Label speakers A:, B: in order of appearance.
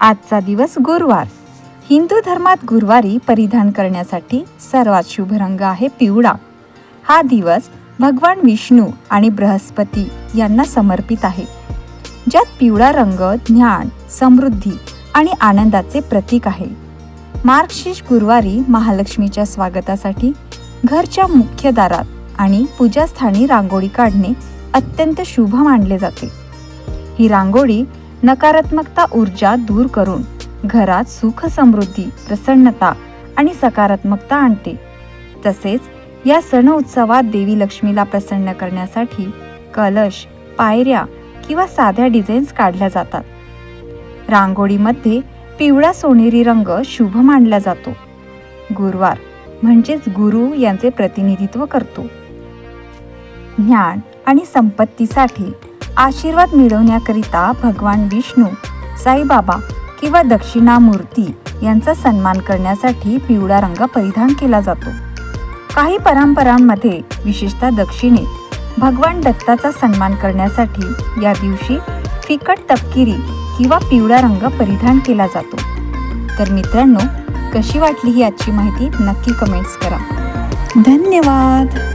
A: आजचा दिवस गुरुवार. हिंदू धर्मात गुरुवारी परिधान करण्यासाठी सर्वात शुभ रंग आहे पिवळा. हा दिवस भगवान विष्णू आणि बृहस्पती यांना समर्पित आहे, ज्यात पिवळा रंग ज्ञान, समृद्धी आणि आनंदाचे प्रतीक आहे. मार्गशीर्ष गुरुवारी महालक्ष्मीच्या स्वागतासाठी घरच्या मुख्य दारात आणि पूजास्थानी रांगोळी काढणे अत्यंत शुभ मानले जाते. ही रांगोळी नकारात्मकता ऊर्जा दूर करून घरात सुख, समृद्धी, प्रसन्नता आणि सकारात्मकता आणते. तसेच या सण उत्सवात देवी लक्ष्मीला प्रसन्न करण्यासाठी कलश, पायऱ्या किंवा साध्या डिझाईन्स काढल्या जातात. रांगोळीमध्ये पिवळा सोनेरी रंग शुभ मानला जातो. गुरुवार म्हणजेच गुरु यांचे प्रतिनिधित्व करतो. ज्ञान आणि संपत्तीसाठी आशीर्वाद मिळवण्याकरिता भगवान विष्णू, साईबाबा किंवा दक्षिणामूर्ती यांचा सन्मान करण्यासाठी पिवळा रंग परिधान केला जातो. काही परंपरांमध्ये, विशेषतः दक्षिणेत, भगवान दत्ताचा सन्मान करण्यासाठी या दिवशी फिकट तपकिरी किंवा पिवळा रंग परिधान केला जातो. तर मित्रांनो, कशी वाटली ही आजची माहिती नक्की कमेंट्स करा. धन्यवाद.